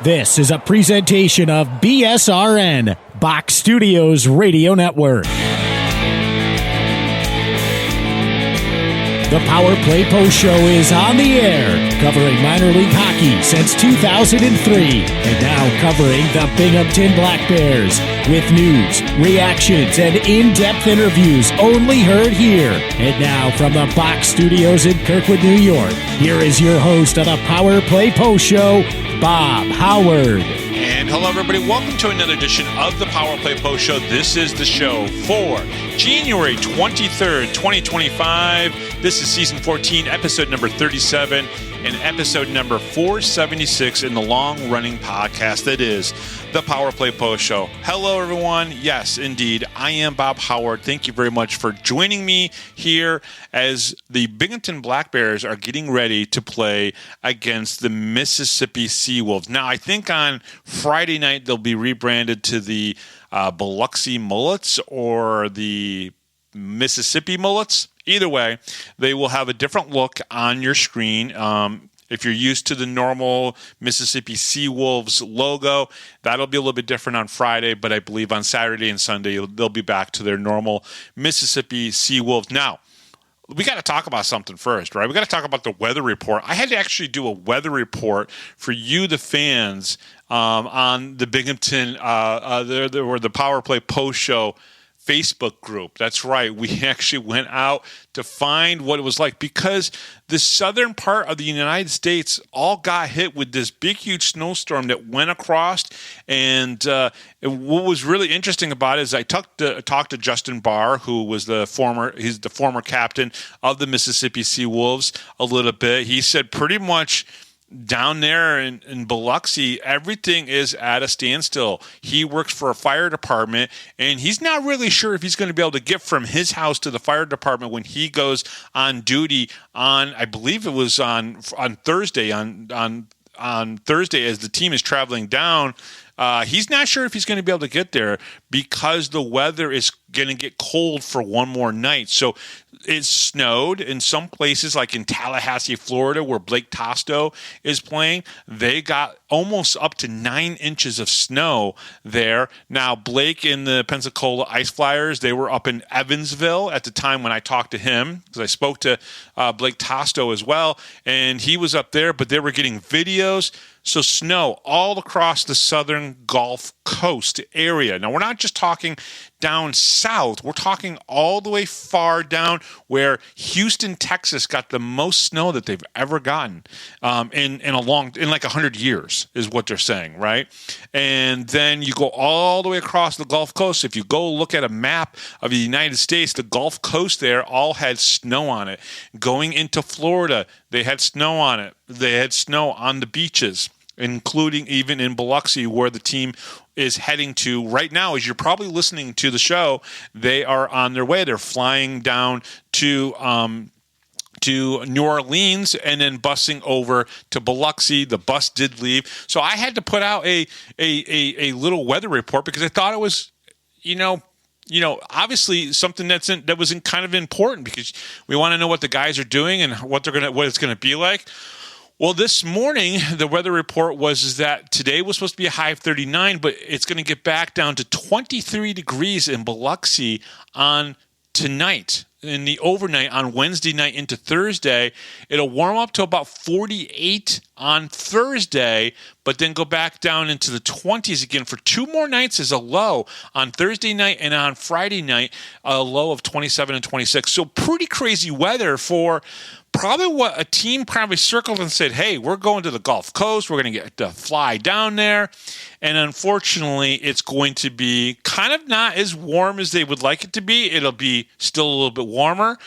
This is a presentation of BSRN, Box Studios Radio Network. The Power Play Post Show is on the air, covering minor league hockey since 2003, and now covering the Binghamton Black Bears with news, reactions, and in-depth interviews only heard here. And now from the Box Studios in Kirkwood, New York, here is your host of the Power Play Post Show, Bob Howard. And hello, everybody. Welcome to another edition of the Power Play Post Show. This is the show for January 23rd, 2025. This is season 14, episode number 37, and episode number 476 in the long-running podcast that is the Power Play Post Show. Hello, everyone. Yes, indeed, I am Bob Howard. Thank you very much for joining me here as the Binghamton Black Bears are getting ready to play against the Mississippi Seawolves. Now, I think on Friday night they'll be rebranded to the Biloxi Mullets or the Mississippi Mullets. Either way, they will have a different look on your screen. If you're used to the normal Mississippi Seawolves logo, that'll be a little bit different on Friday, but I believe on Saturday and Sunday, they'll be back to their normal Mississippi Seawolves. Now, we got to talk about something first, right? We got to talk about the weather report. I had to actually do a weather report for you, the fans, on the Binghamton, or the Power Play Post Show Facebook group. That's right. We actually went out to find what it was like because the southern part of the United States all got hit with this big, huge snowstorm that went across. And what was really interesting about it is I talked to Justin Barr, who was he's the former captain of the Mississippi Seawolves a little bit. He said pretty much down there in Biloxi, everything is at a standstill. He works for a fire department, and he's not really sure if he's going to be able to get from his house to the fire department when he goes on duty on, I believe it was on Thursday, on Thursday as the team is traveling down. He's not sure if he's going to be able to get there because the weather is going to get cold for one more night. So it snowed in some places, like in Tallahassee, Florida, where Blake Tosto is playing. They got almost up to 9 inches of snow there. Now, Blake in the Pensacola Ice Flyers, they were up in Evansville at the time when I talked to him, because I spoke to Blake Tosto as well, and he was up there, but they were getting videos. So snow all across the southern Gulf Coast area. Now, we're not just talking down south. We're talking all the way far down where Houston, Texas got the most snow that they've ever gotten in like 100 years is what they're saying, right? And then you go all the way across the Gulf Coast. If you go look at a map of the United States, the Gulf Coast there all had snow on it. Going into Florida, they had snow on it. They had snow on the beaches, including even in Biloxi, where the team is heading to right now. As you're probably listening to the show, they are on their way. They're flying down to New Orleans and then busing over to Biloxi. The bus did leave. So I had to put out a little weather report because I thought it was, obviously something that was kind of important because we want to know what the guys are doing and what it's going to be like. Well, this morning, the weather report was that today was supposed to be a high of 39, but it's going to get back down to 23 degrees in Biloxi on tonight. In the overnight on Wednesday night into Thursday, it'll warm up to about 48 on Thursday, but then go back down into the 20s again for 2 more nights as a low on Thursday night and on Friday night, a low of 27 and 26. So pretty crazy weather for probably what a team probably circled and said, hey, we're going to the Gulf Coast. We're going to get to fly down there. And unfortunately, it's going to be kind of not as warm as they would like it to be. It'll be still a little bit warmer.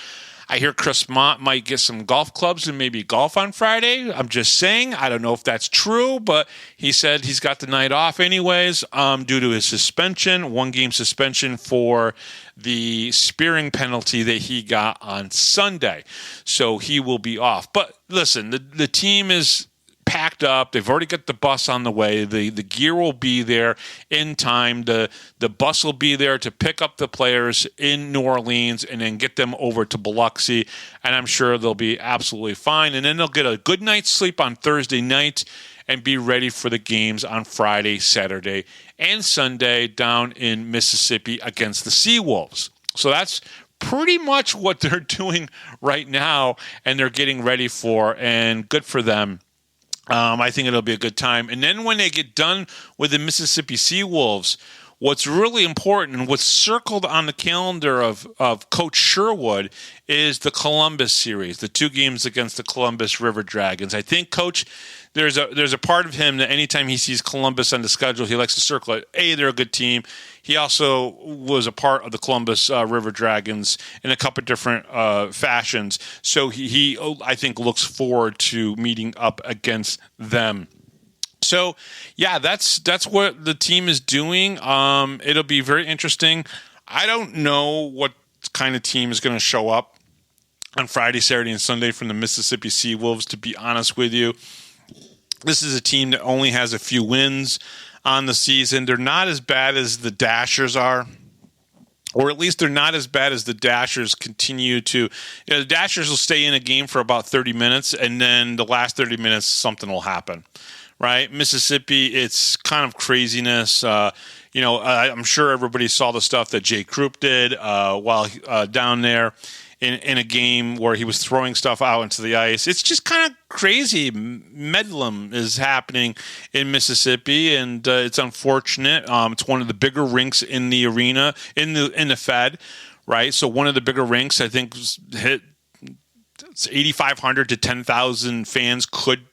I hear Chris Mott might get some golf clubs and maybe golf on Friday. I'm just saying. I don't know if that's true, but he said he's got the night off anyways due to his suspension, 1-game suspension for the spearing penalty that he got on Sunday. So he will be off. But listen, the team is packed up. They've already got the bus on the way. The gear will be there in time. The bus will be there to pick up the players in New Orleans and then get them over to Biloxi. And I'm sure they'll be absolutely fine. And then they'll get a good night's sleep on Thursday night. and be ready for the games on Friday, Saturday, and Sunday down in Mississippi against the Seawolves. So that's pretty much what they're doing right now, and they're getting ready for, and good for them. I think it'll be a good time. And then when they get done with the Mississippi Seawolves, what's really important and what's circled on the calendar of Coach Sherwood is the Columbus series, the 2 games against the Columbus River Dragons. I think Coach, there's a part of him that anytime he sees Columbus on the schedule, he likes to circle it. They're a good team. He also was a part of the Columbus River Dragons in a couple of different fashions. So he, I think, looks forward to meeting up against them. So, yeah, that's what the team is doing. It'll be very interesting. I don't know what kind of team is going to show up on Friday, Saturday, and Sunday from the Mississippi Seawolves, to be honest with you. This is a team that only has a few wins on the season. They're not as bad as the Dashers are, or at least they're not as bad as the Dashers continue to. The Dashers will stay in a game for about 30 minutes, and then the last 30 minutes, something will happen. Right? Mississippi, it's kind of craziness. I'm sure everybody saw the stuff that Jay Krupp did while down there in a game where he was throwing stuff out into the ice. It's just kind of crazy. Medlem is happening in Mississippi, and it's unfortunate. It's one of the bigger rinks in the arena, in the Fed, right? So one of the bigger rinks, I think, hit 8,500 to 10,000 fans could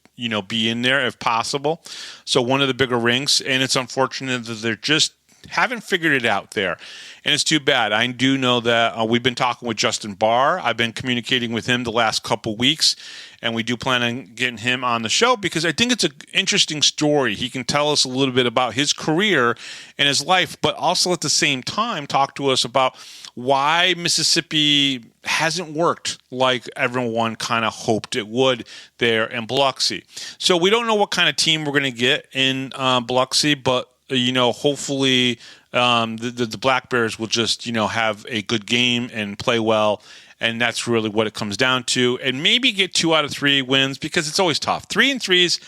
be in there if possible. So one of the bigger rinks, and it's unfortunate that they're just haven't figured it out there. And it's too bad. I do know that we've been talking with Justin Barr. I've been communicating with him the last couple weeks, and we do plan on getting him on the show because I think it's an interesting story. He can tell us a little bit about his career and his life, but also at the same time talk to us about why Mississippi hasn't worked like everyone kind of hoped it would there in Biloxi. So we don't know what kind of team we're going to get in Biloxi, but hopefully the Black Bears will just have a good game and play well, and that's really what it comes down to. And maybe get 2 out of 3 wins because it's always tough. 3-3s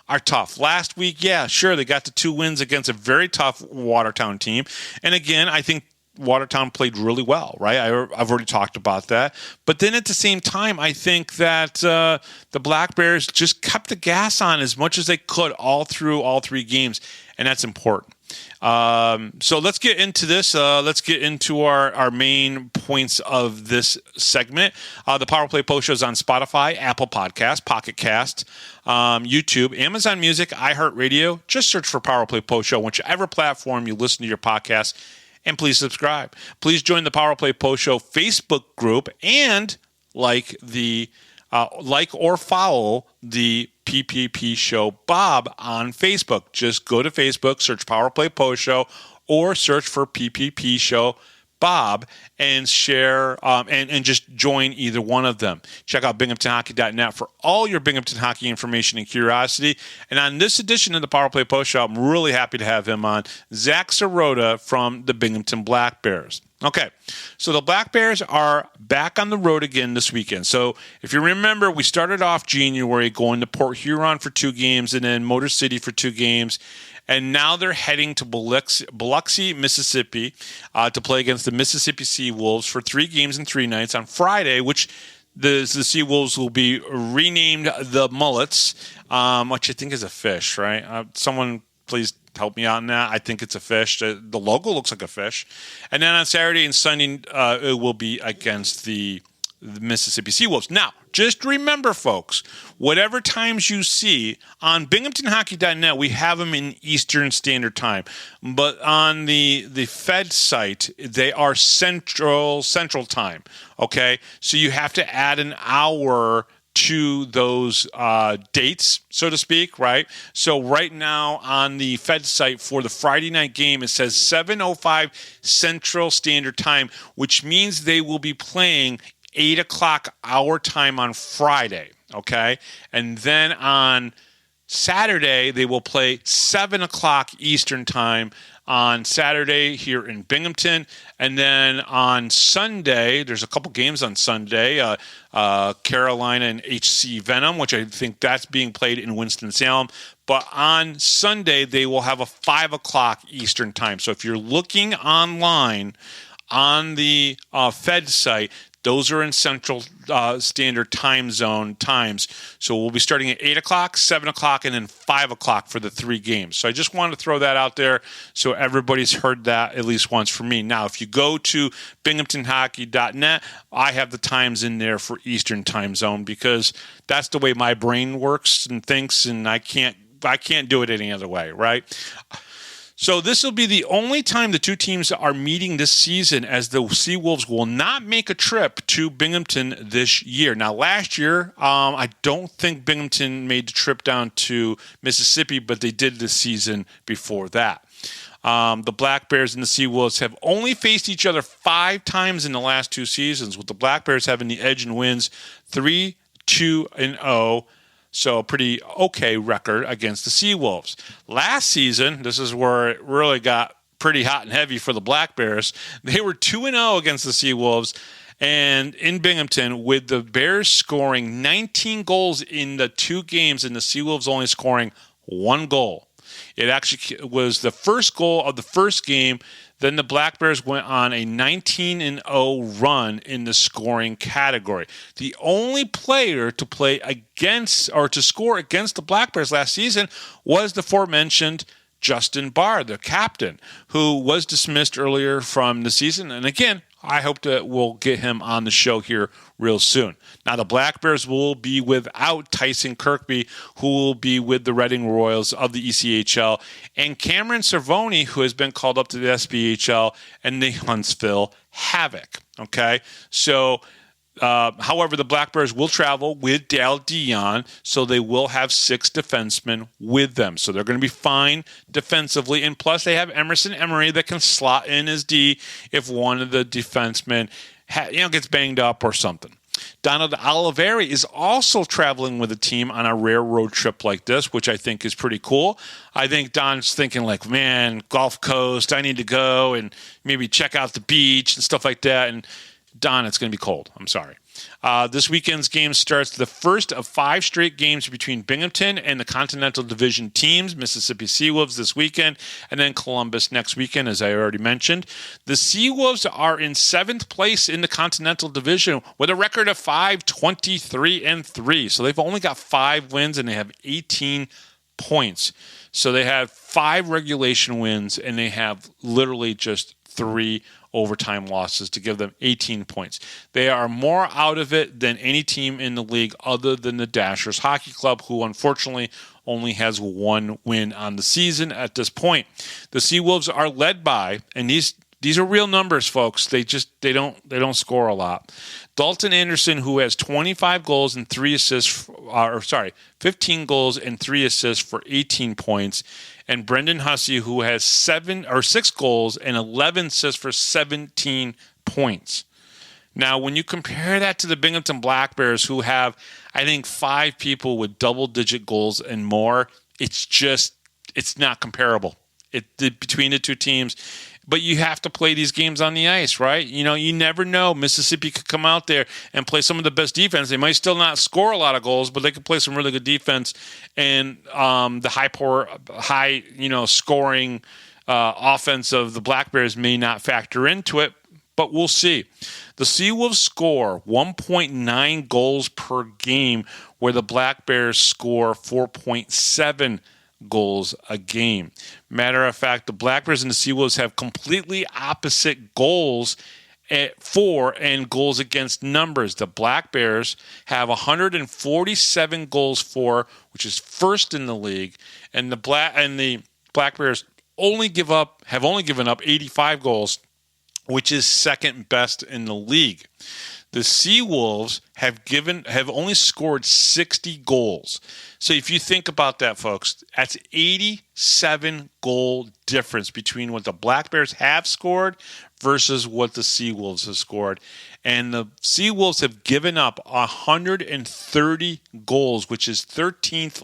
are tough. Last week, yeah, sure, they got the 2 wins against a very tough Watertown team, and again, I think Watertown played really well, right? I've already talked about that. But then at the same time, I think that the Black Bears just kept the gas on as much as they could all through all 3 games, and that's important. So let's get into this. Let's get into our main points of this segment. The Power Play Post Show is on Spotify, Apple Podcasts, Pocket Cast, YouTube, Amazon Music, iHeartRadio. Just search for Power Play Post Show, whichever platform you listen to your podcast. And please subscribe. Please join the Power Play Post Show Facebook group and like or follow the PPP Show Bob on Facebook. Just go to Facebook, search Power Play Post Show, or search for PPP Show Bob and share and just join either one of them. Check out binghamtonhockey.net for all your Binghamton hockey information and curiosity. And on this edition of the Power Play Post Show, I'm really happy to have him on, Zac Sirota from the Binghamton Black Bears. Okay, so the Black Bears are back on the road again this weekend. So if you remember, we started off January going to Port Huron for 2 games and then Motor City for 2 games. And now they're heading to Biloxi, Mississippi, to play against the Mississippi Seawolves for 3 games and 3 nights on Friday, which the Seawolves will be renamed the Mullets, which I think is a fish, right? Someone please help me out on that. I think it's a fish. The logo looks like a fish. And then on Saturday and Sunday, it will be against the Mississippi Seawolves. Now, just remember, folks, whatever times you see on binghamtonhockey.net, we have them in Eastern Standard Time. But on the Fed site, they are Central Time. Okay? So you have to add an hour to those dates, so to speak, right? So right now on the Fed site for the Friday night game, it says 7:05 Central Standard Time, which means they will be playing 8 o'clock our time on Friday, okay? And then on Saturday, they will play 7 o'clock Eastern time on Saturday here in Binghamton. And then on Sunday, there's a couple games on Sunday, Carolina and HC Venom, which I think that's being played in Winston-Salem. But on Sunday, they will have a 5 o'clock Eastern time. So if you're looking online on the Fed site, those are in Central Standard Time Zone times. So we'll be starting at 8 o'clock, 7 o'clock, and then 5 o'clock for the 3 games. So I just wanted to throw that out there so everybody's heard that at least once from me. Now, if you go to binghamtonhockey.net, I have the times in there for Eastern Time Zone because that's the way my brain works and thinks, and I can't do it any other way, right? So this will be the only time the two teams are meeting this season, as the Seawolves will not make a trip to Binghamton this year. Now, last year, I don't think Binghamton made the trip down to Mississippi, but they did the season before that. The Black Bears and the Seawolves have only faced each other 5 times in the last 2 seasons, with the Black Bears having the edge in wins 3-2-0. So a pretty okay record against the Seawolves. Last season, this is where it really got pretty hot and heavy for the Black Bears. They were 2-0 against the Seawolves and in Binghamton, with the Bears scoring 19 goals in the 2 games and the Seawolves only scoring 1 goal. It actually was the first goal of the first game. Then the Black Bears went on a 19-0 run in the scoring category. The only player to play against or to score against the Black Bears last season was the aforementioned Justin Barr, the captain, who was dismissed earlier from the season. And again, I hope that we'll get him on the show here real soon. Now, the Black Bears will be without Tyson Kirkby, who will be with the Reading Royals of the ECHL, and Cameron Cervoni, who has been called up to the SPHL, and the Huntsville Havoc. Okay, so however, the Black Bears will travel with Dale Dion, so they will have 6 defensemen with them. So they're going to be fine defensively. And plus, they have Emerson Emery that can slot in as D if one of the defensemen gets banged up or something. Donald Oliveri is also traveling with a team on a rare road trip like this, which I think is pretty cool. I think Don's thinking like, man, Gulf Coast, I need to go and maybe check out the beach and stuff like that. And Don, it's going to be cold. I'm sorry. This weekend's game starts the first of 5 straight games between Binghamton and the Continental Division teams, Mississippi Seawolves this weekend, and then Columbus next weekend, as I already mentioned. The Seawolves are in 7th place in the Continental Division with a record of 5-23-3. So they've only got 5 wins and they have 18 points. So they have 5 regulation wins and they have literally just 3 overtime losses to give them 18 points. They are more out of it than any team in the league other than the Dashers Hockey Club, who unfortunately only has 1 win on the season at this point. The Seawolves are led by, and these are real numbers, folks. They don't score a lot. Dalton Anderson, who has 25 goals and 3 assists, 15 goals and 3 assists for 18 points. And Brendan Hussey, who has 6 goals and 11 assists for 17 points. Now, when you compare that to the Binghamton Black Bears, who have, I think, 5 people with double-digit goals and more, it's not comparable between the two teams. But you have to play these games on the ice, right? You know, you never know. Mississippi could come out there and play some of the best defense. They might still not score a lot of goals, but they could play some really good defense. And the high scoring offense of the Black Bears may not factor into it, but we'll see. The Seawolves score 1.9 goals per game, where the Black Bears score 4.7 goals a game. Matter of fact, the Black Bears and the Seawolves have completely opposite goals for and goals against numbers. The Black Bears have 147 goals for, which is first in the league, and the Black Bears have only given up 85 goals, which is second best in the league. The Seawolves have only scored 60 goals. So if you think about that, folks, that's 87 goal difference between what the Black Bears have scored versus what the Seawolves have scored. And the Seawolves have given up 130 goals, which is 13th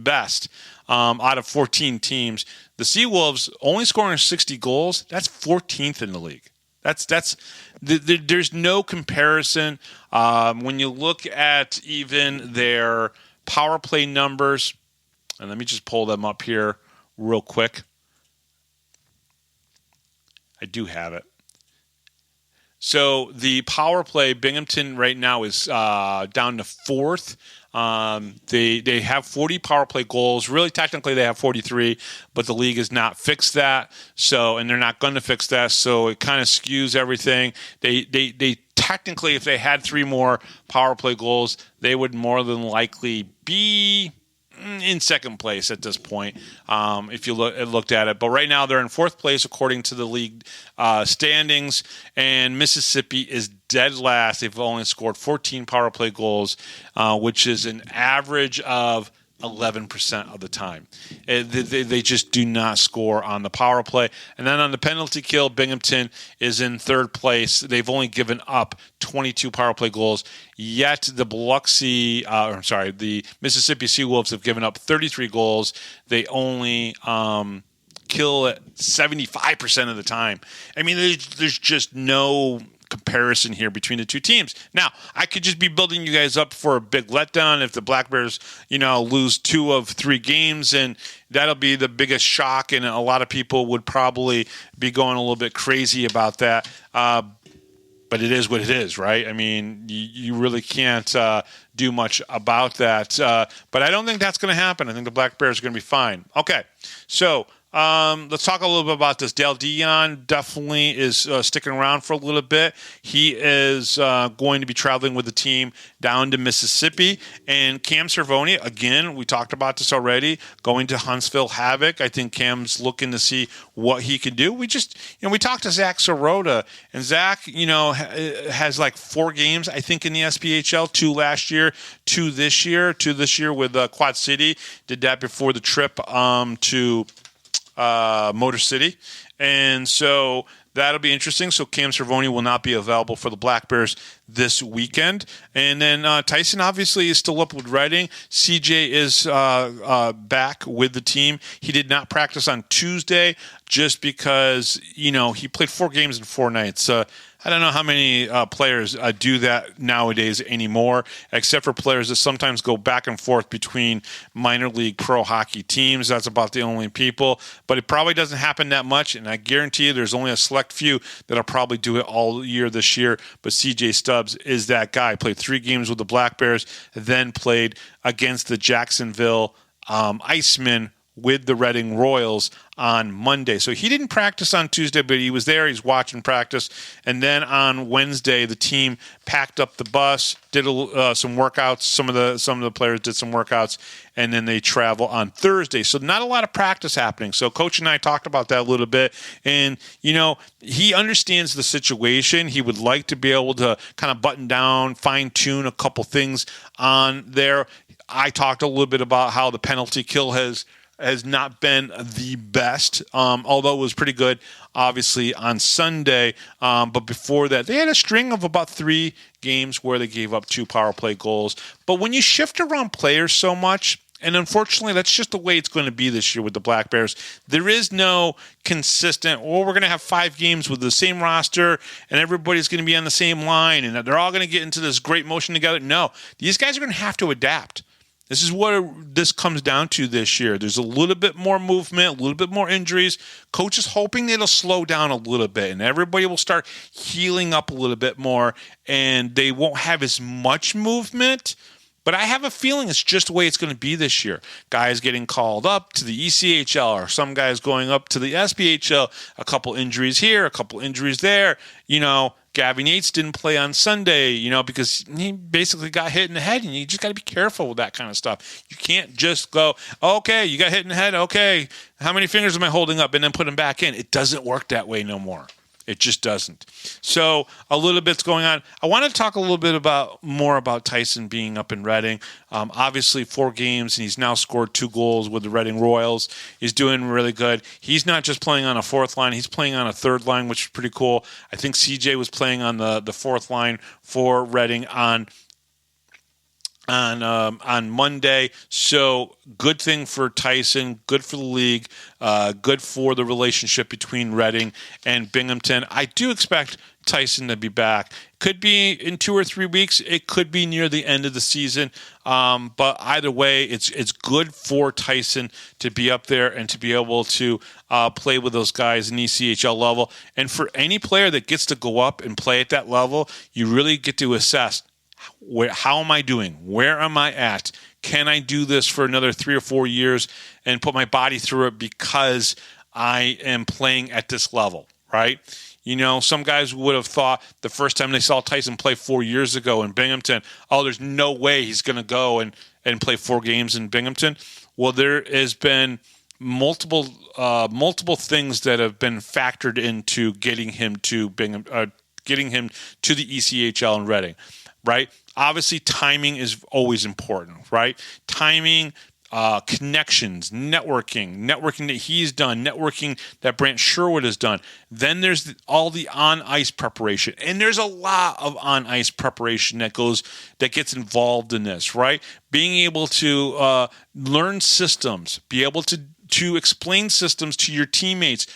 best out of 14 teams. The Seawolves only scoring 60 goals, that's 14th in the league. There's no comparison. When you look at even their power play numbers, and let me just pull them up here real quick. I do have it. So the power play, Binghamton right now is down to fourth. They have 40 power play goals. Really, technically, they have 43, but the league has not fixed that. So, and they're not going to fix that. So it kind of skews everything. They technically, if they had 3 more power play goals, they would more than likely be in second place at this point, if you looked at it. But right now they're in fourth place according to the league standings, and Mississippi is dead last. They've only scored 14 power play goals, which is an average of 11% of the time. They just do not score on the power play. And then on the penalty kill, Binghamton is in third place. They've only given up 22 power play goals, yet the the Mississippi Seawolves have given up 33 goals. They only kill it 75% of the time. I mean, there's just no comparison here between the two teams. Now, I could just be building you guys up for a big letdown if the Black Bears, lose 2 of 3 games, and that'll be the biggest shock, and a lot of people would probably be going a little bit crazy about that. But it is what it is, right? I mean, you really can't do much about that. But I don't think that's going to happen. I think the Black Bears are going to be fine. Okay, so let's talk a little bit about this. Dale Dion definitely is sticking around for a little bit. He is going to be traveling with the team down to Mississippi. And Cam Cervoni, again, we talked about this already, going to Huntsville Havoc. I think Cam's looking to see what he can do. We just, we talked to Zac Sirota, and Zac, has like 4 games, I think, in the SPHL, 2 last year, 2 this year with Quad City. Did that before the trip to Motor City, and so that'll be interesting. So Cam Cervoni will not be available for the Black Bears this weekend, and then Tyson obviously is still up with Reading. CJ is back with the team. He did not practice on Tuesday just because he played 4 games in 4 nights. I don't know how many players do that nowadays anymore, except for players that sometimes go back and forth between minor league pro hockey teams. That's about the only people. But it probably doesn't happen that much, and I guarantee you there's only a select few that'll probably do it all year this year. But CJ Stubbs is that guy. Played 3 games with the Black Bears, then played against the Jacksonville Icemen with the Reading Royals on Monday. So he didn't practice on Tuesday, but he was there. He's watching practice. And then on Wednesday, the team packed up the bus, did some workouts. Some of the players did some workouts, and then they travel on Thursday. So not a lot of practice happening. So Coach and I talked about that a little bit. And, he understands the situation. He would like to be able to kind of button down, fine-tune a couple things on there. I talked a little bit about how the penalty kill has not been the best, although it was pretty good, obviously, on Sunday. But before that, they had a string of about 3 games where they gave up 2 power play goals. But when you shift around players so much, and unfortunately, that's just the way it's going to be this year with the Black Bears, there is no consistent, we're going to have 5 games with the same roster, and everybody's going to be on the same line, and they're all going to get into this great motion together. No, these guys are going to have to adapt. This is what this comes down to this year. There's a little bit more movement, a little bit more injuries. Coach is hoping it'll slow down a little bit, and everybody will start healing up a little bit more, and they won't have as much movement. But I have a feeling it's just the way it's going to be this year. Guys getting called up to the ECHL, or some guys going up to the SPHL. A couple injuries here, a couple injuries there. Gavin Yates didn't play on Sunday, because he basically got hit in the head, and you just got to be careful with that kind of stuff. You can't just go, okay, you got hit in the head, okay, how many fingers am I holding up, and then put them back in. It doesn't work that way no more. It just doesn't. So a little bit's going on. I want to talk a little bit more about Tyson being up in Reading. Obviously, 4 games, and he's now scored 2 goals with the Reading Royals. He's doing really good. He's not just playing on a 4th line. He's playing on a 3rd line, which is pretty cool. I think CJ was playing on the 4th line for Reading on on Monday. So good thing for Tyson, good for the league, good for the relationship between Reading and Binghamton. I do expect Tyson to be back. Could be in 2 or 3 weeks. It could be near the end of the season. But either way, it's good for Tyson to be up there and to be able to play with those guys in the ECHL level. And for any player that gets to go up and play at that level, you really get to assess, how am I doing? Where am I at? Can I do this for another 3 or 4 years and put my body through it because I am playing at this level, right? You know, some guys would have thought the first time they saw Tyson play 4 years ago in Binghamton, oh, there's no way he's going to go and play 4 games in Binghamton. Well, there has been multiple things that have been factored into getting him to getting him to the ECHL in Reading. Right? Obviously, timing is always important, right? Timing, connections, networking that he's done, networking that Brant Sherwood has done. Then there's all the on-ice preparation. And there's a lot of on-ice preparation that gets involved in this, right? Being able to learn systems, be able to explain systems to your teammates.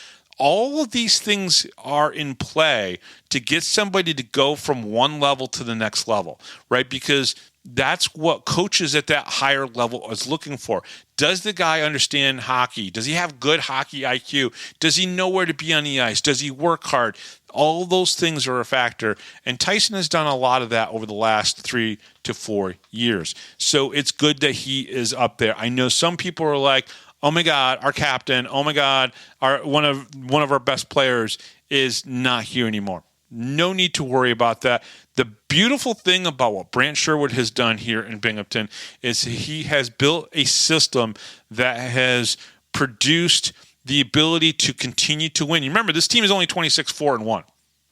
All of these things are in play to get somebody to go from one level to the next level, right? Because that's what coaches at that higher level is looking for. Does the guy understand hockey? Does he have good hockey IQ? Does he know where to be on the ice? Does he work hard? All those things are a factor. And Tyson has done a lot of that over the last 3 to 4 years. So it's good that he is up there. I know some people are like, oh my God, our captain, oh my God, one of our best players is not here anymore. No need to worry about that. The beautiful thing about what Brant Sherwood has done here in Binghamton is he has built a system that has produced the ability to continue to win. You remember, this team is only 26-4-1,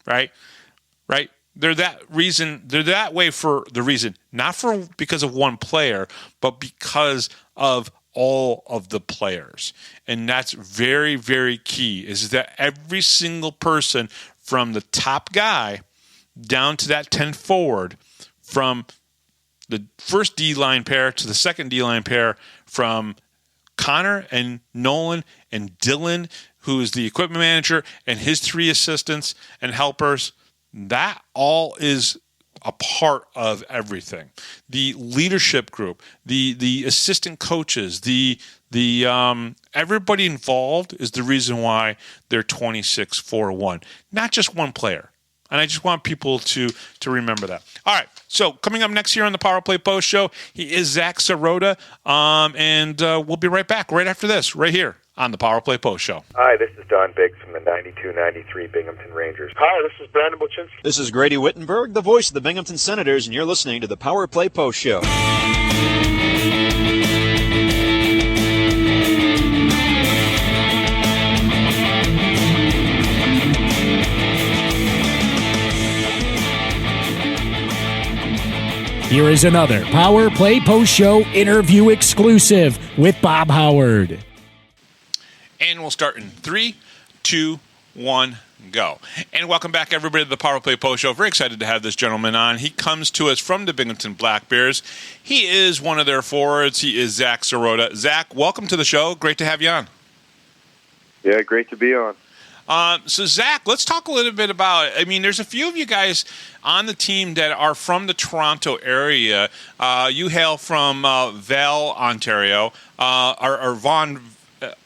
right? Right? They're that way for the reason, not because of one player, but because of all of the players. And that's very, very key, is that every single person from the top guy down to that 10 forward, from the first D-line pair to the second D-line pair, from Connor and Nolan and Dylan, who is the equipment manager, and his 3 assistants and helpers, that all is a part of everything. The leadership group, the assistant coaches, the everybody involved is the reason why they're 26-4-1, not just one player. And I just want people to remember that. All right, so coming up next here on the Power Play Post Show, he is Zac Sirota, and we'll be right back right after this, right here on the Power Play Post Show. Hi, this is Don Biggs from the 92-93 Binghamton Rangers. Hi, this is Brandon Buczynski. This is Grady Wittenberg, the voice of the Binghamton Senators, and you're listening to the Power Play Post Show. Here is another Power Play Post Show interview exclusive with Bob Howard. And we'll start in 3, 2, 1, go. And welcome back, everybody, to the Power Play Post Show. Very excited to have this gentleman on. He comes to us from the Binghamton Black Bears. He is one of their forwards. He is Zac Sirota. Zac, welcome to the show. Great to have you on. Yeah, great to be on. So, Zac, let's talk a little bit about, there's a few of you guys on the team that are from the Toronto area. You hail from Val, Ontario, or Vaughan,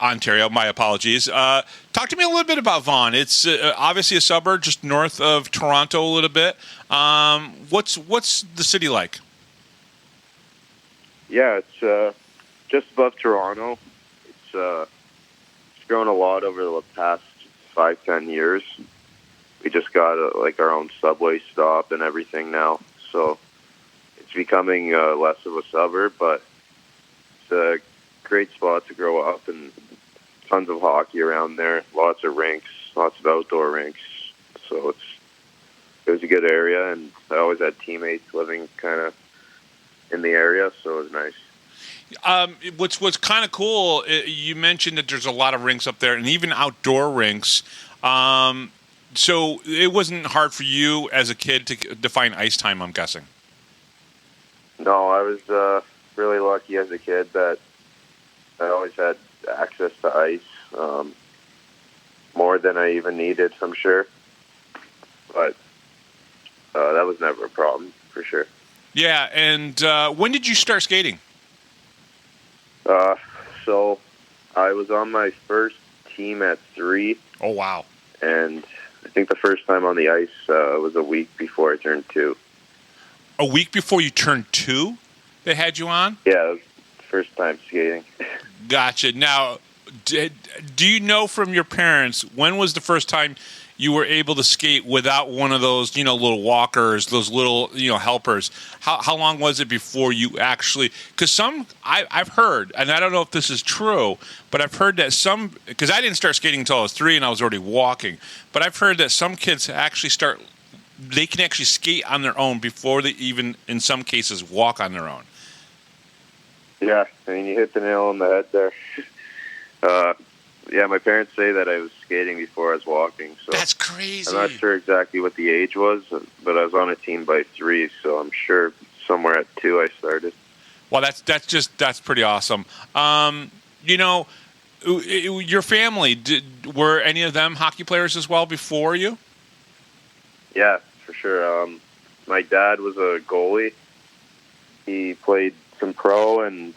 Ontario, my apologies. Talk to me a little bit about Vaughan. It's obviously a suburb just north of Toronto a little bit. What's the city like? Yeah, it's just above Toronto. It's grown a lot over the past 5-10 years. We just got our own subway stop and everything now, so it's becoming less of a suburb, but it's a great spot to grow up, and tons of hockey around there, lots of rinks, lots of outdoor rinks, so it was a good area, and I always had teammates living kind of in the area, so it was nice. What's kind of cool, you mentioned that there's a lot of rinks up there, and even outdoor rinks. So it wasn't hard for you as a kid to define ice time, I'm guessing. No, I was really lucky as a kid that I always had access to ice, more than I even needed, I'm sure. But that was never a problem, for sure. Yeah, and when did you start skating? So I was on my first team at 3. Oh, wow. And I think the first time on the ice was a week before I turned 2. A week before you turned 2, they had you on? Yeah, it was the first time skating. Gotcha. Now, do you know from your parents, when was the first time you were able to skate without one of those, little walkers, those little, helpers? How long was it before you actually, because I've heard, and I don't know if this is true, but I've heard that because I didn't start skating until I was 3 and I was already walking, but I've heard that some kids actually they can actually skate on their own before they even, in some cases, walk on their own. Yeah, I mean, you hit the nail on the head there. Yeah, my parents say that I was skating before I was walking. So that's crazy. I'm not sure exactly what the age was, but I was on a team by 3, so I'm sure somewhere at 2 I started. Well, that's pretty awesome. Your family, were any of them hockey players as well before you? Yeah, for sure. My dad was a goalie. He played some pro and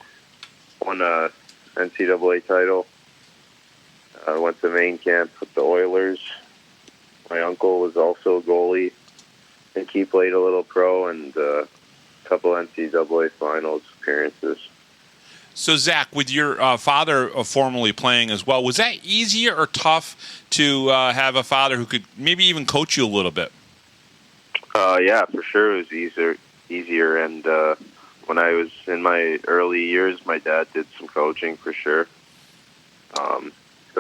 won a NCAA title. Went to main camp with the Oilers. My uncle was also a goalie. I think he played a little pro and a couple NCAA finals appearances. So, Zach, with your father formerly playing as well, was that easier or tough to have a father who could maybe even coach you a little bit? Yeah, for sure it was easier. And when I was in my early years, my dad did some coaching for sure.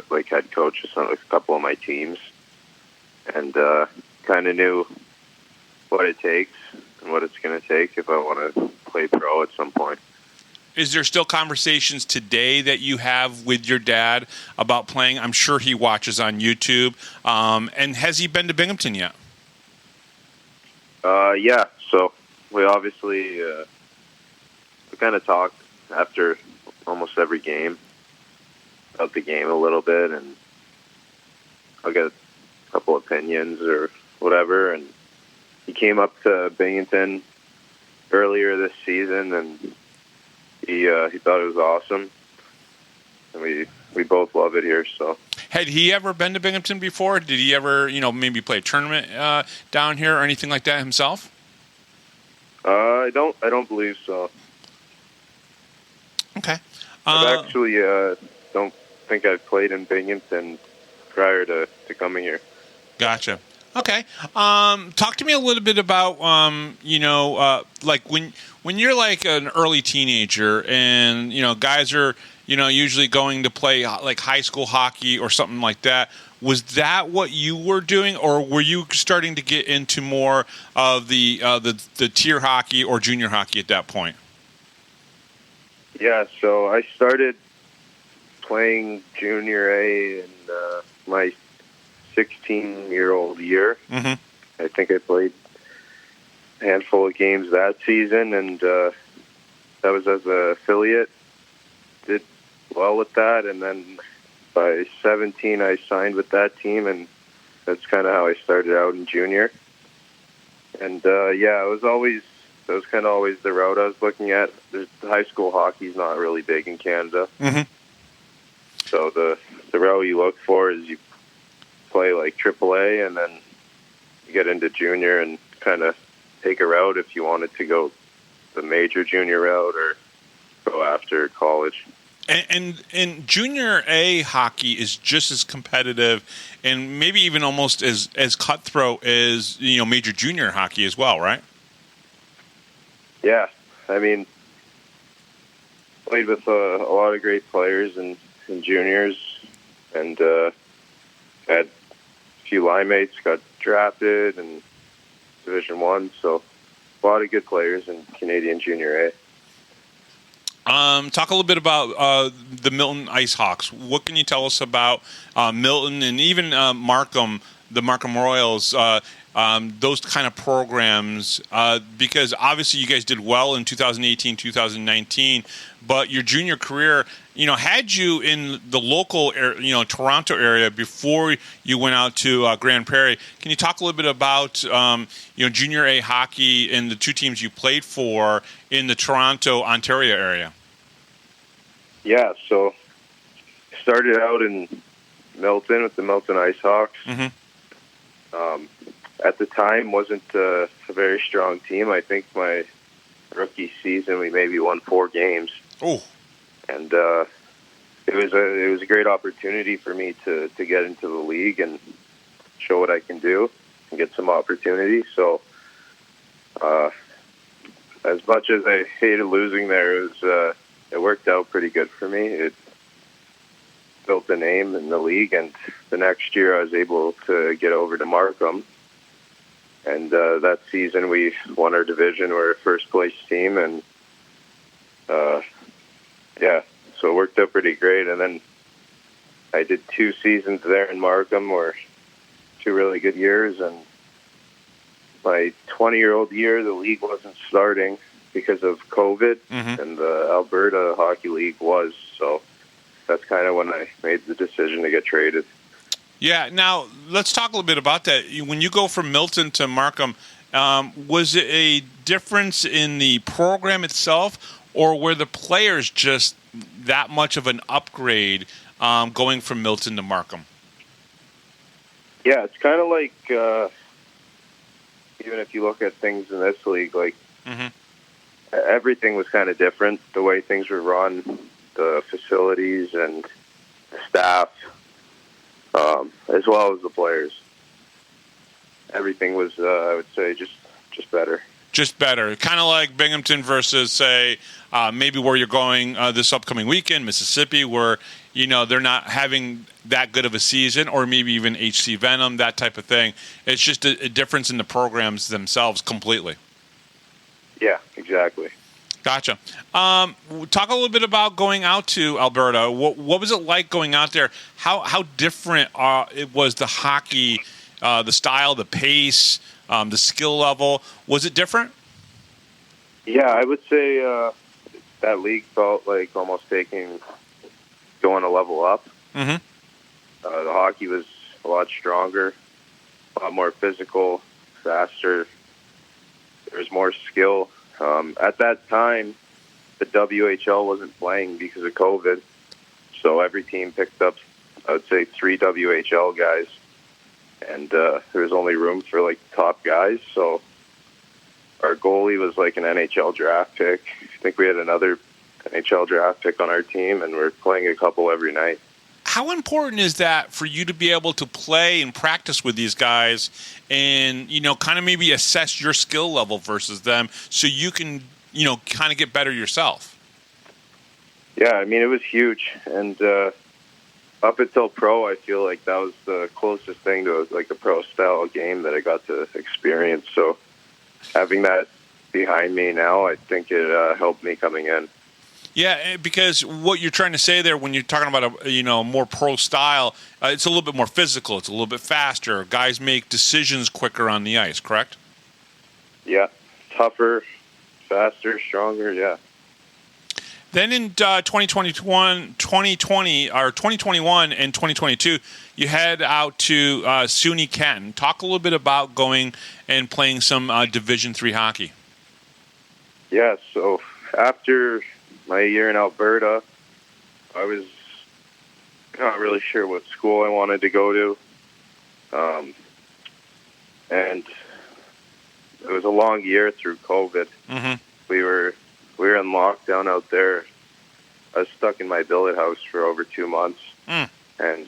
Like head coach of a couple of my teams, and kind of knew what it takes and what it's going to take if I want to play pro at some point. Is there still conversations today that you have with your dad about playing? I'm sure he watches on YouTube. And has he been to Binghamton yet? Yeah, so we obviously we kind of talk after almost every game about the game a little bit, and I'll get a couple opinions or whatever. And he came up to Binghamton earlier this season, and he thought it was awesome, and we both love it here. So, had he ever been to Binghamton before? Did he ever, maybe play a tournament down here or anything like that himself? I don't believe so. Okay. I actually don't think I've played in Binghamton prior to coming here. Gotcha. Okay. Talk to me a little bit about, like when you're like an early teenager and, guys are, usually going to play like high school hockey or something like that. Was that what you were doing, or were you starting to get into more of the tier hockey or junior hockey at that point? Yeah, so I started playing junior A in my 16-year-old year. Mm-hmm. I think I played a handful of games that season, and that was as an affiliate. Did well with that, and then by 17 I signed with that team, and that's kind of how I started out in junior. And yeah, that was kind of always the route I was looking at. The high school hockey's not really big in Canada. Mm-hmm. So the route you look for is you play like AAA, and then you get into junior and kind of take a route if you wanted to go the major junior route or go after college. And junior A hockey is just as competitive and maybe even almost as cutthroat as major junior hockey as well, right? Yeah, I mean, played with a lot of great players in juniors, and had a few line mates got drafted in Division I, so a lot of good players in Canadian Junior A. Talk a little bit about the Milton Ice Hawks. What can you tell us about Milton and even Markham, the Markham Royals? those kind of programs, because obviously you guys did well in 2018, 2019, but your junior career, had you in the local, Toronto area before you went out to Grand Prairie. Can you talk a little bit about, junior A hockey and the two teams you played for in the Toronto, Ontario area? Yeah, so started out in Milton with the Milton Ice Hawks. Mm-hmm. At the time, wasn't a very strong team. I think my rookie season, we maybe won 4 games. Oh, and it was a great opportunity for me to get into the league and show what I can do and get some opportunities. So, as much as I hated losing there, it worked out pretty good for me. It built a name in the league, and the next year I was able to get over to Markham. And that season we won our division. We're a first-place team, and so it worked out pretty great. And then I did 2 seasons there in Markham, were 2 really good years. And my 20-year-old year, the league wasn't starting because of COVID, mm-hmm. and the Alberta Hockey League was. So that's kind of when I made the decision to get traded. Yeah. Now, let's talk a little bit about that. When you go from Milton to Markham, was it a difference in the program itself, or were the players just that much of an upgrade going from Milton to Markham? Yeah, it's kind of like even if you look at things in this league, like mm-hmm. everything was kind of different. The way things were run, the facilities and the staff, as well as the players. Everything was, I would say, just better. Just better. Kind of like Binghamton versus, say, maybe where you're going this upcoming weekend, Mississippi, where, they're not having that good of a season, or maybe even HC Venom, that type of thing. It's just a difference in the programs themselves completely. Yeah, exactly. Gotcha. Talk a little bit about going out to Alberta. What was it like going out there? How different it was, the hockey, the style, the pace, the skill level? Was it different? Yeah, I would say that league felt like almost going a level up. Mm-hmm. The hockey was a lot stronger, a lot more physical, faster. There was more skill. At that time, the WHL wasn't playing because of COVID, so every team picked up, I would say, 3 WHL guys, and there was only room for like top guys. So our goalie was like an NHL draft pick. I think we had another NHL draft pick on our team, and we're playing a couple every night. How important is that for you to be able to play and practice with these guys and, kind of maybe assess your skill level versus them so you can, kind of get better yourself? Yeah, I mean, it was huge. And up until pro, I feel like that was the closest thing to like a pro-style game that I got to experience. So having that behind me now, I think it helped me coming in. Yeah, because what you're trying to say there when you're talking about a more pro style, it's a little bit more physical. It's a little bit faster. Guys make decisions quicker on the ice, correct? Yeah, tougher, faster, stronger, yeah. Then in 2021 and 2022, you head out to SUNY Canton. Talk a little bit about going and playing some Division III hockey. Yeah, so after my year in Alberta, I was not really sure what school I wanted to go to. And it was a long year through COVID. Mm-hmm. We were in lockdown out there. I was stuck in my billet house for over 2 months. And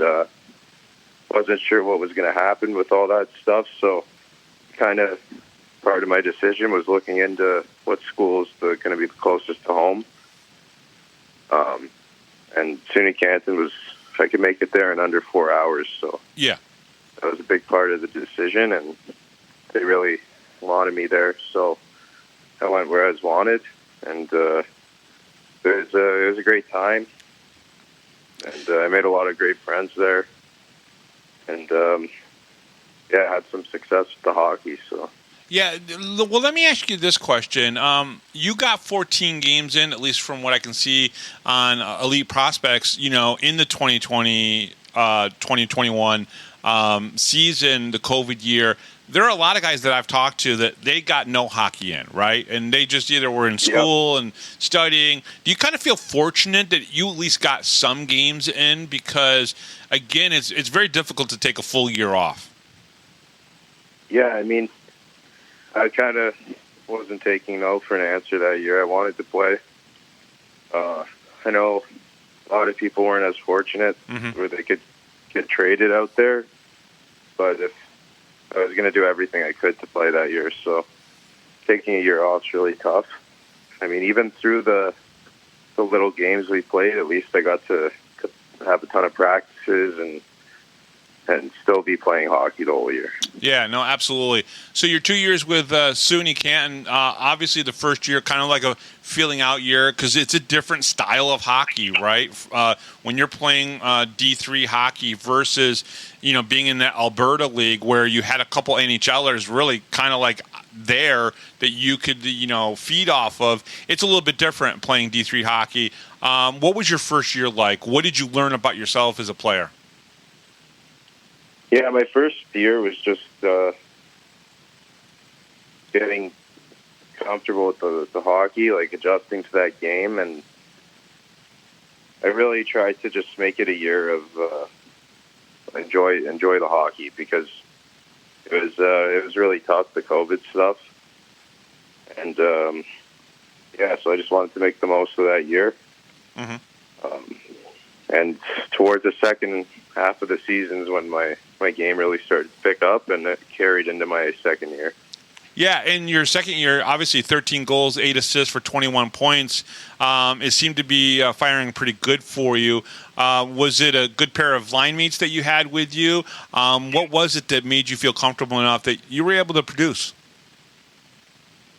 wasn't sure what was going to happen with all that stuff. So kind of part of my decision was looking into what schools are going to be the closest to home. And SUNY Canton was, if I could make it there in under 4 hours. So yeah, that was a big part of the decision, and they really wanted me there. So I went where I was wanted, and it was a great time. And I made a lot of great friends there. And yeah, had some success with the hockey. So Yeah, well, let me ask you this question. You got 14 games in, at least from what I can see on Elite Prospects, in the 2021 season, the COVID year. There are a lot of guys that I've talked to that they got no hockey in, right? And they just either were in school and studying. Do you kind of feel fortunate that you at least got some games in? Because, again, it's very difficult to take a full year off. yeah, I mean, I kind of wasn't taking no for an answer that year. I wanted to play. I know a lot of people weren't as fortunate where they could get traded out there, but if I was going to do everything I could to play that year, so taking a year off is really tough. I mean, even through the little games we played, at least I got to have a ton of practices and still be playing hockey the whole year. Yeah, no, absolutely. So your 2 years with SUNY Canton, obviously the first year kind of like a feeling out year because it's a different style of hockey, right? When you're playing D3 hockey versus, being in the Alberta League where you had a couple NHLers really kind of like there that you could, feed off of. It's a little bit different playing D3 hockey. What was your first year like? What did you learn about yourself as a player? Yeah, my first year was just getting comfortable with the hockey, like adjusting to that game, and I really tried to just make it a year of enjoy the hockey because it was really tough, the COVID stuff, and so I just wanted to make the most of that year. And towards the second half of the seasons when my game really started to pick up, and it carried into my second year. Yeah, in your second year, obviously 13 goals, 8 assists for 21 points. It seemed to be firing pretty good for you. Was it a good pair of line mates that you had with you? What was it that made you feel comfortable enough that you were able to produce?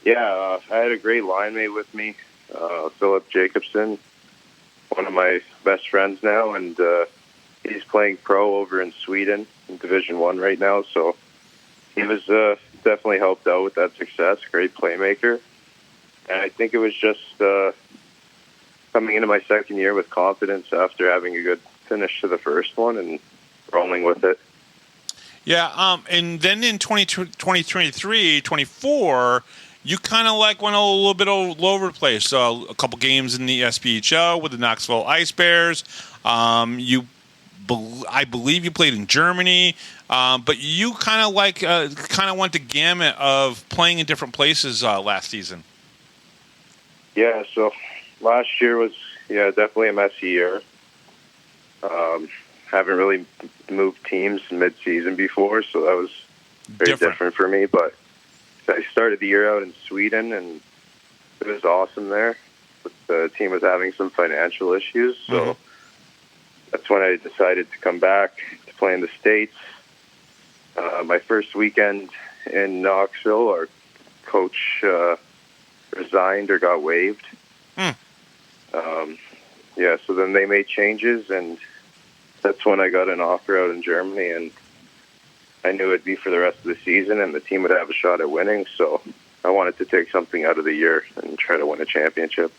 Yeah, I had a great line mate with me, Philip Jacobson, one of my best friends now, and he's playing pro over in Sweden in Division I right now, so he was definitely helped out with that success. Great playmaker. And I think it was just coming into my second year with confidence after having a good finish to the first one and rolling with it. Yeah, and then in 2023, 24, you kind of like went a little bit all over the place. A couple games in the SPHL with the Knoxville Ice Bears. I believe you played in Germany, but you kind of went the gamut of playing in different places last season. Yeah, so last year was definitely a messy year. Haven't really moved teams mid-season before, so that was very different for me. But I started the year out in Sweden, and it was awesome there. But the team was having some financial issues, so that's when I decided to come back to play in the States. My first weekend in Knoxville, our coach resigned or got waived. So then they made changes, and that's when I got an offer out in Germany, and I knew it'd be for the rest of the season, and the team would have a shot at winning, so I wanted to take something out of the year and try to win a championship.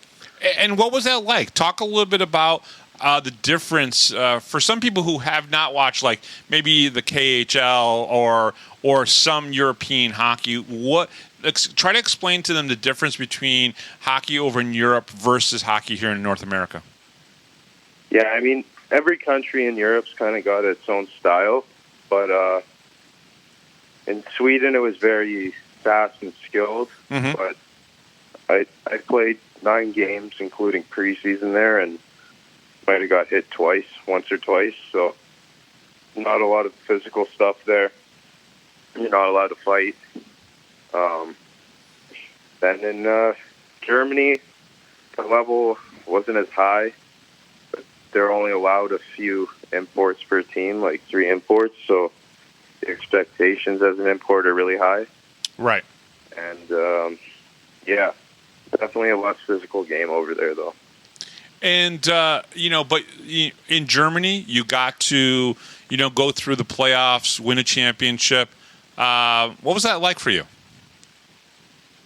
And what was that like? Talk a little bit about the difference for some people who have not watched, like maybe the KHL or some European hockey. Try to explain to them the difference between hockey over in Europe versus hockey here in North America. Yeah, I mean, every country in Europe's kind of got its own style, but in Sweden it was very fast and skilled. But I played 9 games, including preseason there, and might have got hit once or twice, so not a lot of physical stuff there. You're not allowed to fight. Then in Germany, the level wasn't as high, but they're only allowed a few imports per team, like 3 imports, so the expectations as an import are really high. Right. And, definitely a less physical game over there, though. And, but in Germany, you got to, go through the playoffs, win a championship. What was that like for you?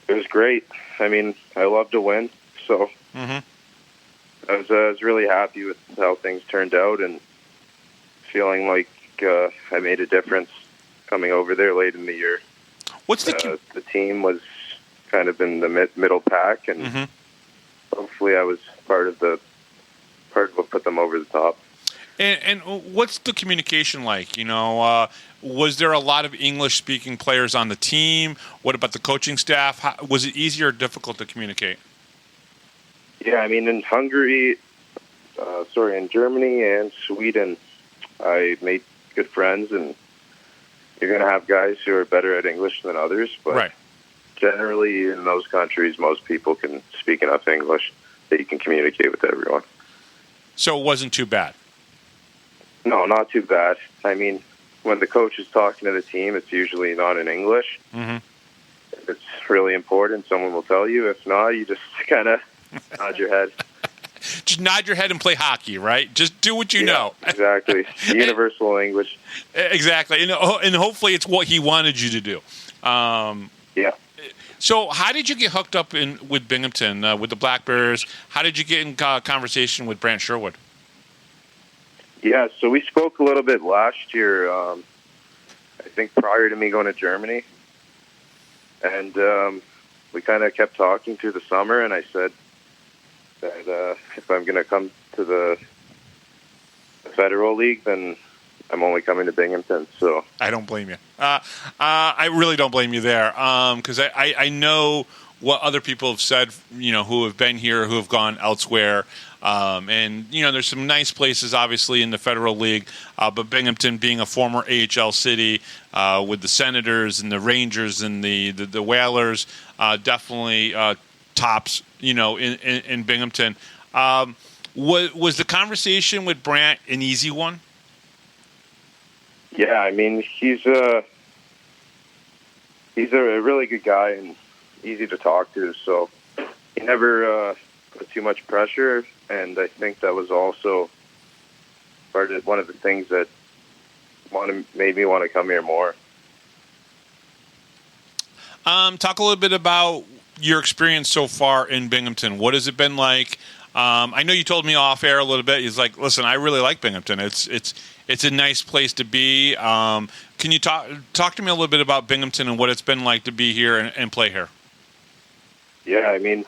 It was great. I mean, I love to win, so I was really happy with how things turned out and feeling like I made a difference coming over there late in the year. What's the team was kind of in the middle pack, and hopefully I was part of what put them over the top. And what's the communication like? You know, was there a lot of English-speaking players on the team? What about the coaching staff? Was it easier or difficult to communicate? Yeah, I mean, in Germany and Sweden, I made good friends, and you're going to have guys who are better at English than others, but generally in those countries, most people can speak enough English that you can communicate with everyone. So it wasn't too bad? No, not too bad. I mean, when the coach is talking to the team, it's usually not in English. If it's really important, someone will tell you. If not, you just kind of nod your head. Just nod your head and play hockey, right? Just do what you know. Exactly. Universal language. Exactly. And hopefully it's what he wanted you to do. Yeah. So how did you get hooked up with Binghamton, with the Black Bears? How did you get in conversation with Brant Sherwood? Yeah, so we spoke a little bit last year, I think prior to me going to Germany. And we kind of kept talking through the summer, and I said that if I'm going to come to the Federal League, then I'm only coming to Binghamton. So I don't blame you. I really don't blame you there, because I know what other people have said, you know, who have been here, who have gone elsewhere. And, you know, there's some nice places, obviously, in the Federal League, but Binghamton being a former AHL city with the Senators and the Rangers and the Whalers, definitely tops, you know, in Binghamton. Was the conversation with Brant an easy one? Yeah, I mean, he's a really good guy and easy to talk to, so he never put too much pressure, and I think that was also one of the things that made me want to come here more. Talk a little bit about your experience so far in Binghamton. What has it been like? I know you told me off air a little bit. He's like, listen, I really like Binghamton. It's a nice place to be. Can you talk to me a little bit about Binghamton and what it's been like to be here and play here? Yeah, I mean,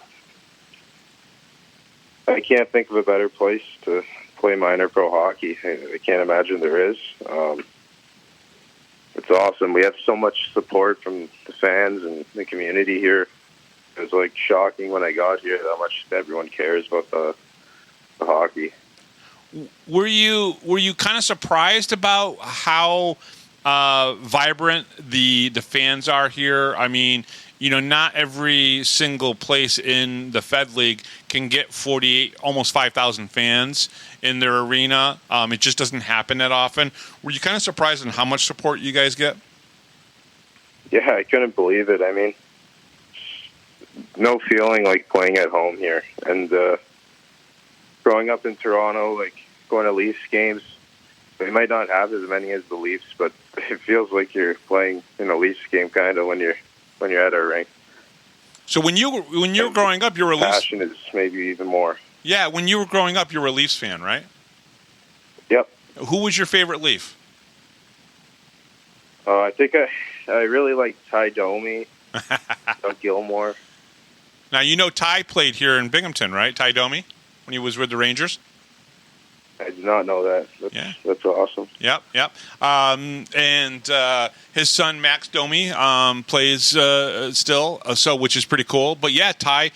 I can't think of a better place to play minor pro hockey. I can't imagine there is. It's awesome. We have so much support from the fans and the community here. It was like shocking when I got here how much everyone cares about the hockey. Were you kind of surprised about how vibrant the fans are here? I mean, you know, not every single place in the Fed League can get 48, almost 5,000 fans in their arena. It just doesn't happen that often. Were you kind of surprised in how much support you guys get? Yeah, I couldn't believe it. I mean, no feeling like playing at home here. And growing up in Toronto, like going to Leafs games, they might not have as many as the Leafs, but it feels like you're playing in a Leafs game kind of when you're at our rink. So when you were growing up, you were a Leafs. Passion is maybe even more. Yeah, when you were growing up, you were a Leafs fan, right? Yep. Who was your favorite Leaf? I think I really like Ty Domi, Doug Gilmore. Now, you know Ty played here in Binghamton, right? Ty Domi, when he was with the Rangers? I did not know that. That's awesome. Yep. And his son, Max Domi, plays still, which is pretty cool. But, yeah, Ty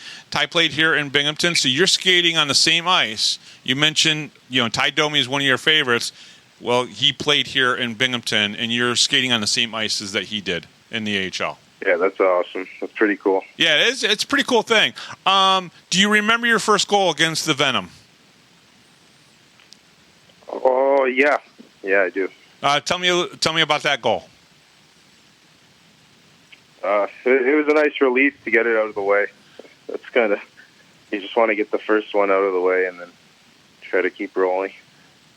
played here in Binghamton, so you're skating on the same ice. You mentioned, you know, Ty Domi is one of your favorites. Well, he played here in Binghamton, and you're skating on the same ices that he did in the AHL. Yeah, that's awesome. That's pretty cool. Yeah, it is. It's a pretty cool thing. Do you remember your first goal against the Venom? Oh, yeah. Yeah, I do. Tell me about that goal. It was a nice relief to get it out of the way. That's kind of, you just want to get the first one out of the way and then try to keep rolling.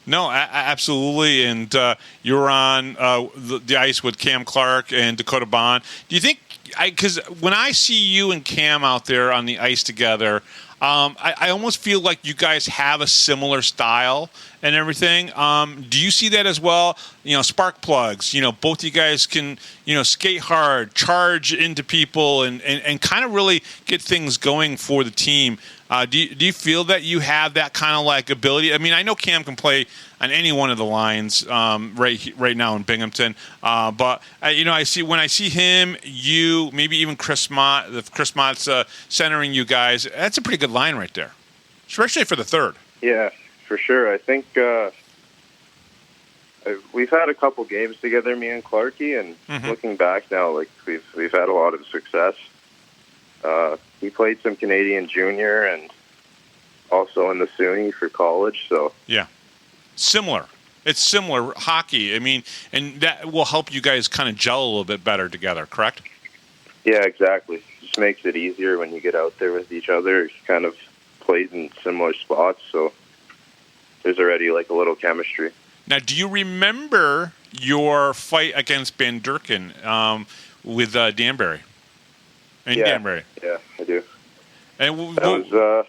No, absolutely. And you were on the ice with Cam Clark and Dakota Bond. Do you think, because when I see you and Cam out there on the ice together, I almost feel like you guys have a similar style and everything. Do you see that as well? Spark plugs. Both you guys can, skate hard, charge into people, and kind of really get things going for the team. Do you feel that you have that kind of like ability? I mean, I know Cam can play on any one of the lines right now in Binghamton, but I see him, you, maybe even Chris Mott. If Chris Mott's centering you guys, that's a pretty good line right there, especially for the third. Yeah, for sure. I think we've had a couple games together, me and Clarkie, and looking back now, like we've had a lot of success. He played some Canadian junior and also in the SUNY for college. So yeah, similar. It's similar hockey. I mean, and that will help you guys kind of gel a little bit better together. Correct? Yeah, exactly. Just makes it easier when you get out there with each other. You kind of played in similar spots, so there's already like a little chemistry. Now, do you remember your fight against Van Durken with Danbury? Danbury. Yeah, I do. And that was,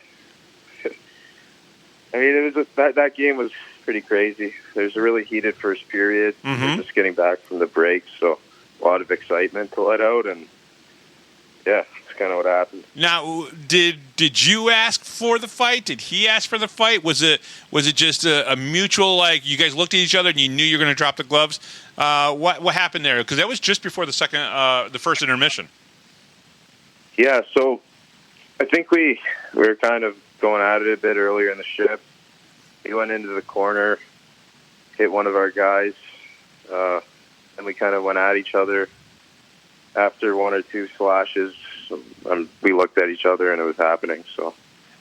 it was that game was pretty crazy. There's a really heated first period. We're just getting back from the break, so a lot of excitement to let out, and yeah, that's kind of what happened. Now, did you ask for the fight? Did he ask for the fight? Was it just a mutual, like you guys looked at each other and you knew you were going to drop the gloves? What happened there? Because that was just before the first intermission. Yeah, so I think we were kind of going at it a bit earlier in the shift. He went into the corner, hit one of our guys, and we kind of went at each other. After one or two slashes, we looked at each other, and it was happening. So,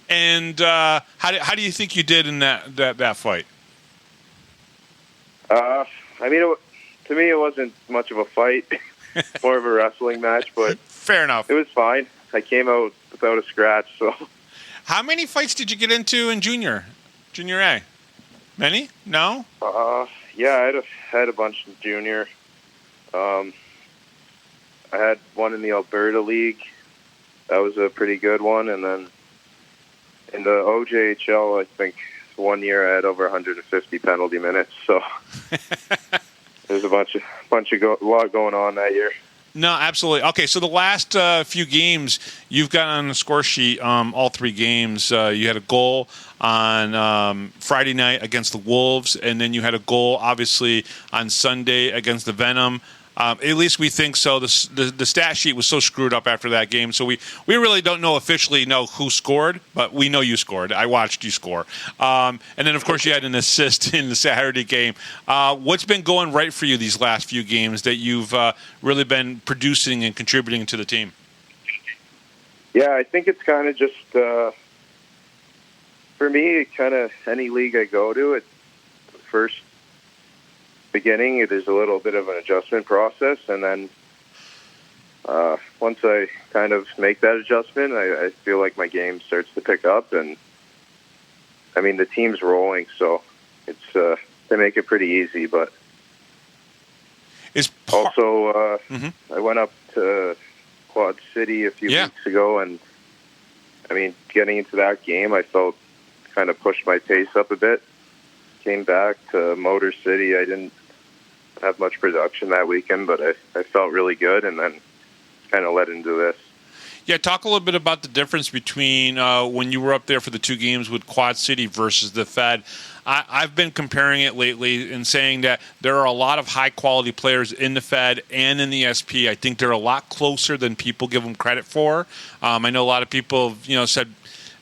and how do you think you did in that fight? To me, it wasn't much of a fight. More of a wrestling match, but fair enough. It was fine. I came out without a scratch. So, how many fights did you get into in junior A? Many? No. Yeah, I had a bunch in junior. I had one in the Alberta League. That was a pretty good one, and then in the OJHL, I think 1 year I had over 150 penalty minutes. So. There's a lot going on that year. No, absolutely. Okay, so the last few games you've got on the score sheet, all three games. You had a goal on Friday night against the Wolves, and then you had a goal, obviously, on Sunday against the Venom. At least we think so. The stat sheet was so screwed up after that game, so we really don't officially know who scored, but we know you scored. I watched you score. And then, of course, you had an assist in the Saturday game. What's been going right for you these last few games that you've really been producing and contributing to the team? Yeah, I think it's kind of just, for me, kind of any league I go to, it's the first beginning, there's a little bit of an adjustment process, and then once I kind of make that adjustment, I feel like my game starts to pick up, and I mean the team's rolling, so it's they make it pretty easy. But also, I went up to Quad City a few weeks ago, and I mean getting into that game, I felt kind of pushed my pace up a bit. Came back to Motor City. I didn't have much production that weekend, but I felt really good, and then kind of led into this. Yeah, talk a little bit about the difference between when you were up there for the two games with Quad City versus the Fed. I've been comparing it lately and saying that there are a lot of high-quality players in the Fed and in the SP. I think they're a lot closer than people give them credit for. I know a lot of people have, said,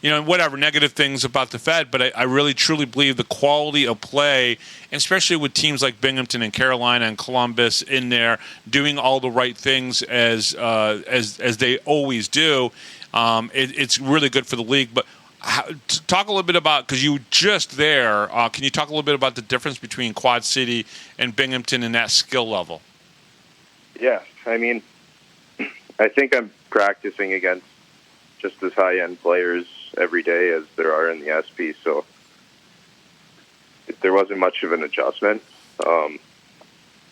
whatever, negative things about the Fed, but I really truly believe the quality of play, especially with teams like Binghamton and Carolina and Columbus in there doing all the right things as they always do, it's really good for the league. But talk a little bit about, because you were just there, can you talk a little bit about the difference between Quad City and Binghamton in that skill level? Yeah, I mean, I think I'm practicing against just as high-end players every day as there are in the SP. So there wasn't much of an adjustment.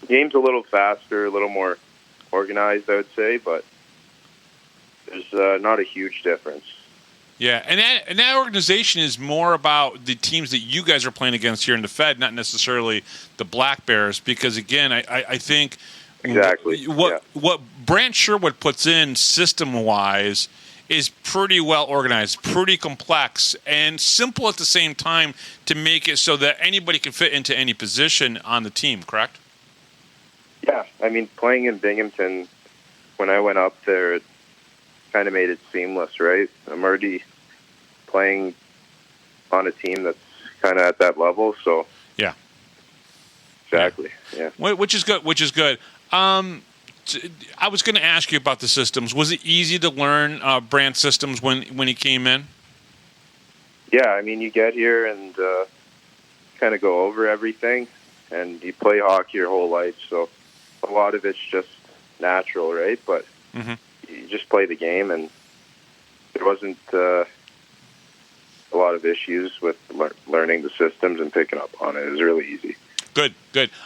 Game's a little faster, a little more organized, I would say, but there's not a huge difference. Yeah, and that organization is more about the teams that you guys are playing against here in the Fed, not necessarily the Black Bears, because, again, I think exactly what Brant Sherwood puts in system-wise is pretty well organized, pretty complex, and simple at the same time to make it so that anybody can fit into any position on the team, correct? Yeah, I mean, playing in Binghamton, when I went up there, it kind of made it seamless, right? I'm already playing on a team that's kind of at that level, so yeah, exactly, yeah. Which is good. I was going to ask you about the systems. Was it easy to learn Brand's systems when he came in? Yeah, I mean, you get here and kind of go over everything, and you play hockey your whole life, so a lot of it's just natural, right? But you just play the game, and there wasn't a lot of issues with learning the systems and picking up on it. It was really easy. Good.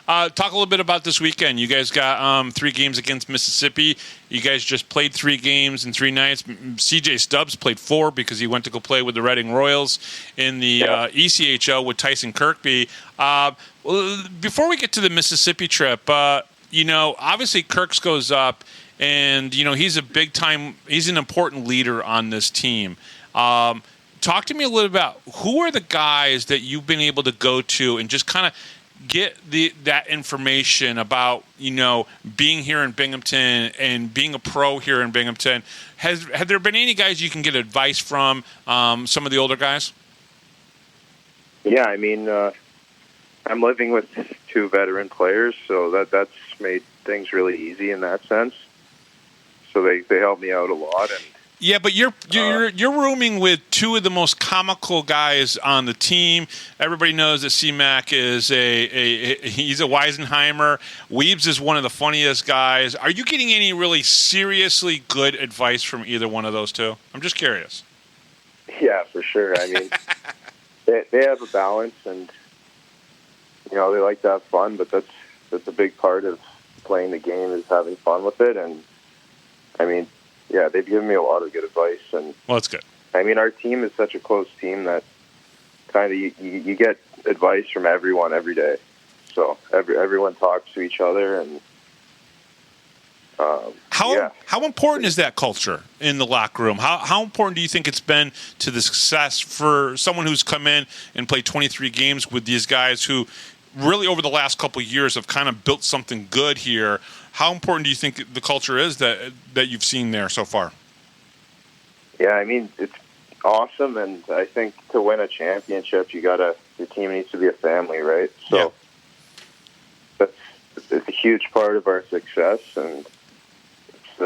Talk a little bit about this weekend. You guys got 3 games against Mississippi. You guys just played 3 games in 3 nights. CJ Stubbs played 4 because he went to go play with the Reading Royals in the ECHL with Tyson Kirkby. Before we get to the Mississippi trip, obviously Kirks goes up, and he's he's an important leader on this team. Talk to me a little about who are the guys that you've been able to go to and just kind of get that information about being here in Binghamton and being a pro here in Binghamton. Have there been any guys you can get advice from, some of the older guys? Yeah, I mean, I'm living with 2 veteran players, so that's made things really easy in that sense. So they help me out a lot. And yeah, but you're rooming with 2 of the most comical guys on the team. Everybody knows that C-Mac is he's a Weisenheimer. Weebs is one of the funniest guys. Are you getting any really seriously good advice from either one of those 2? I'm just curious. Yeah, for sure. I mean, they have a balance, and they like to have fun. But that's a big part of playing the game is having fun with it. And I mean, yeah, they've given me a lot of good advice. And well, that's good. I mean, our team is such a close team that kind of you get advice from everyone every day. So everyone talks to each other, and how important is that culture in the locker room? How important do you think it's been to the success for someone who's come in and played 23 games with these guys who really over the last couple of years have kind of built something good here? How important do you think the culture is that you've seen there so far? Yeah, I mean, it's awesome, and I think to win a championship, your team needs to be a family, right? So it's a huge part of our success, and it's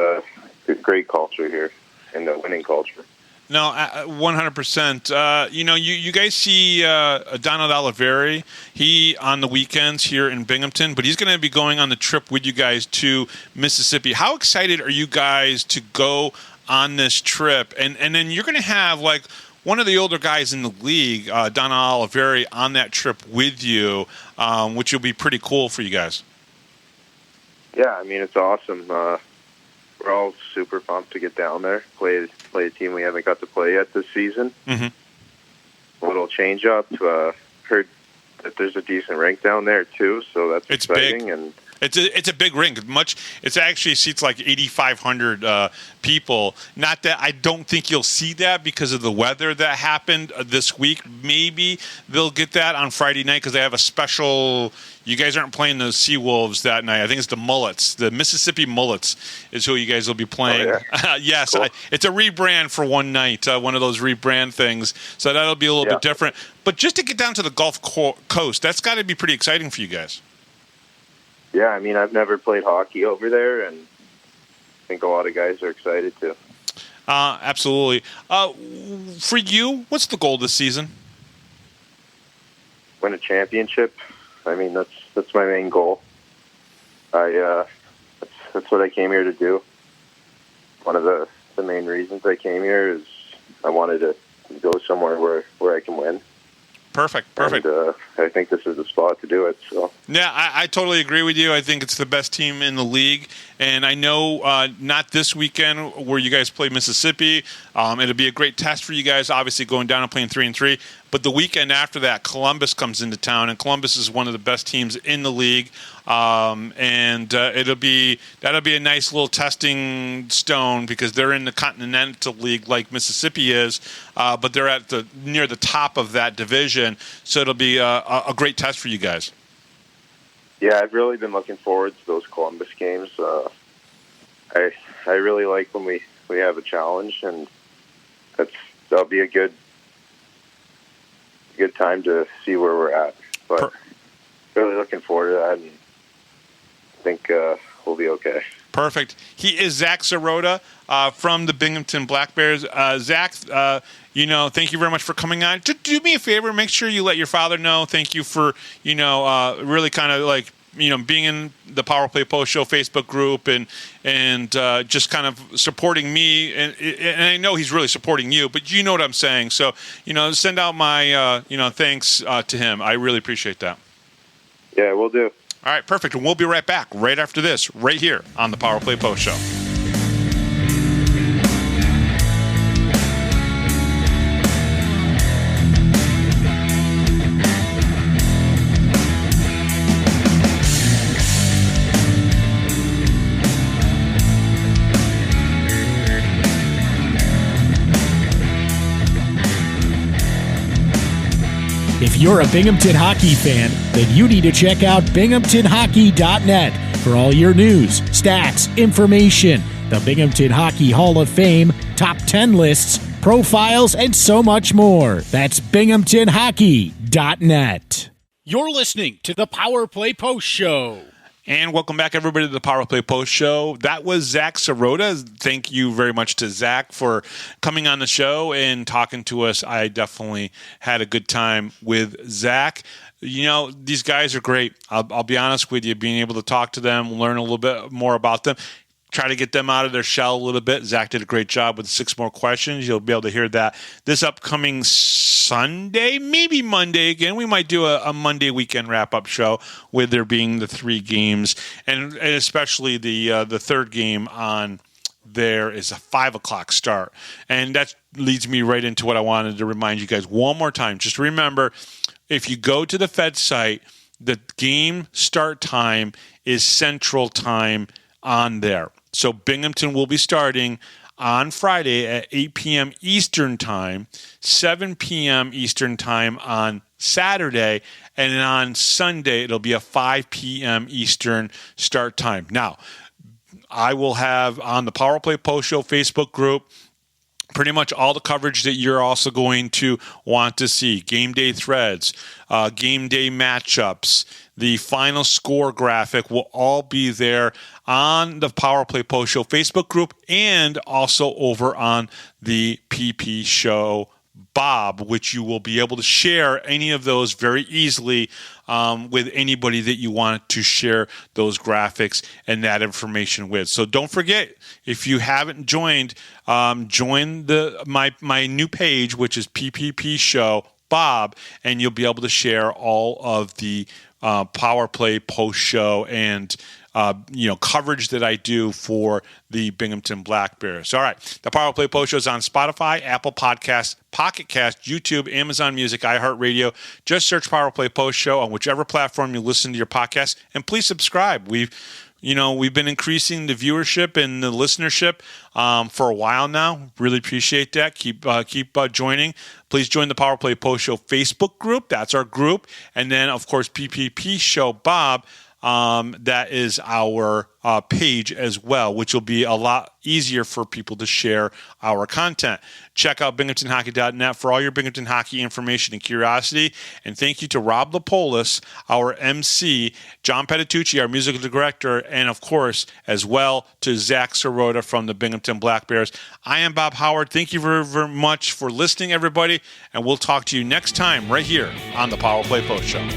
a great culture here, and the winning culture. No, 100%. You guys see Donald Oliveri. He on the weekends here in Binghamton, but he's going to be going on the trip with you guys to Mississippi. How excited are you guys to go on this trip? And then you're going to have like one of the older guys in the league, Donald Oliveri, on that trip with you, which will be pretty cool for you guys. Yeah, I mean, it's awesome. We're all super pumped to get down there, play a team we haven't got to play yet this season. A little change up. Heard that there's a decent rink down there too, so that's exciting. Big. And it's a big rink. It actually seats like 8,500 people. Not that I don't think you'll see that because of the weather that happened this week. Maybe they'll get that on Friday night because they have a special. You guys aren't playing the Seawolves that night. I think it's the Mullets. The Mississippi Mullets is who you guys will be playing. Oh, yeah. Yes, cool. It's a rebrand for one night, one of those rebrand things. So that'll be a little bit different. But just to get down to the Gulf Coast, that's got to be pretty exciting for you guys. Yeah, I mean, I've never played hockey over there, and I think a lot of guys are excited too. Absolutely. For you, what's the goal this season? Win a championship. I mean, that's my main goal. That's what I came here to do. One of the main reasons I came here is I wanted to go somewhere where I can win. Perfect. And I think this is the spot to do it. So yeah, I totally agree with you. I think it's the best team in the league. And I know not this weekend where you guys play Mississippi. It'll be a great test for you guys, obviously going down and playing 3-3. But the weekend after that, Columbus comes into town, and Columbus is one of the best teams in the league. That'll be a nice little testing stone because they're in the Continental League like Mississippi is, but they're at near the top of that division. So it'll be a great test for you guys. Yeah, I've really been looking forward to those Columbus games. I really like when we have a challenge, and that'll be a good time to see where we're at. But really looking forward to that, and I think we'll be okay. Perfect. He is Zac Sirota from the Binghamton Black Bears. Zac, thank you very much for coming on. Just do me a favor, make sure you let your father know. Thank you for, really kind of like, being in the Power Play Post Show Facebook group and just kind of supporting me. And I know he's really supporting you, but you know what I'm saying. So, send out my, thanks to him. I really appreciate that. Yeah, we'll do. All right, perfect. And we'll be right back right after this, right here on the Power Play Post Show. If you're a Binghamton hockey fan, then you need to check out binghamtonhockey.net for all your news, stats, information, the Binghamton Hockey Hall of Fame, top 10 lists, profiles, and so much more. That's binghamtonhockey.net. You're listening to the Power Play Post Show. And welcome back, everybody, to the Power Play Post Show. That was Zac Sirota. Thank you very much to Zac for coming on the show and talking to us. I definitely had a good time with Zac. These guys are great. I'll be honest with you, being able to talk to them, learn a little bit more about them, try to get them out of their shell a little bit. Zac did a great job with 6 more questions. You'll be able to hear that this upcoming Sunday, maybe Monday again. We might do a Monday weekend wrap-up show with there being the 3 games, and especially the third game on there is a 5 o'clock start. And that leads me right into what I wanted to remind you guys one more time. Just remember, if you go to the Fed site, the game start time is Central Time on there. So Binghamton will be starting on Friday at 8 p.m. Eastern Time, 7 p.m. Eastern Time on Saturday, and then on Sunday it'll be a 5 p.m. Eastern start time. Now, I will have on the Power Play Post Show Facebook group pretty much all the coverage that you're also going to want to see. Game day threads, game day matchups, the final score graphic will all be there on the Power Play Post Show Facebook group and also over on the PP Show Bob, which you will be able to share any of those very easily with anybody that you want to share those graphics and that information with. So don't forget, if you haven't joined, join my new page, which is PPP Show Bob, and you'll be able to share all of the Power Play Post Show and coverage that I do for the Binghamton Black Bears. All right. The Power Play Post Show is on Spotify, Apple Podcasts, Pocket Cast, YouTube, Amazon Music, iHeartRadio. Just search Power Play Post Show on whichever platform you listen to your podcast, and please subscribe. We've been increasing the viewership and the listenership for a while now. Really appreciate that. Keep joining. Please join the Power Play Post Show Facebook group. That's our group. And then, of course, PPP Show Bob. That is our page as well, which will be a lot easier for people to share our content. Check out binghamtonhockey.net for all your Binghamton hockey information and curiosity. And thank you to Rob Lapolis, our MC, John Petitucci, our musical director, and of course, as well, to Zac Sirota from the Binghamton Black Bears. I am Bob Howard. Thank you very, very much for listening, everybody, and we'll talk to you next time right here on the Power Play Post Show.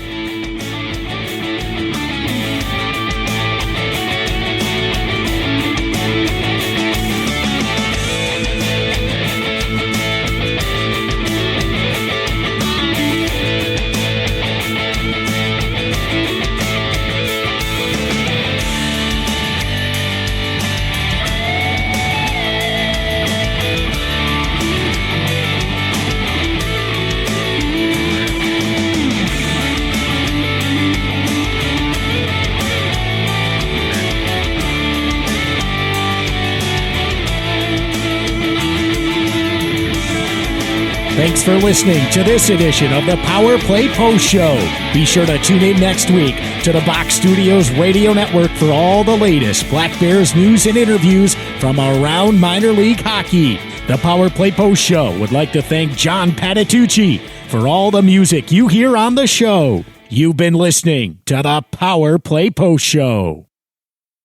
Thanks for listening to this edition of the Power Play Post Show. Be sure to tune in next week to the Box Studios Radio Network for all the latest Black Bears news and interviews from around minor league hockey. The Power Play Post Show would like to thank John Patitucci for all the music you hear on the show. You've been listening to the Power Play Post Show.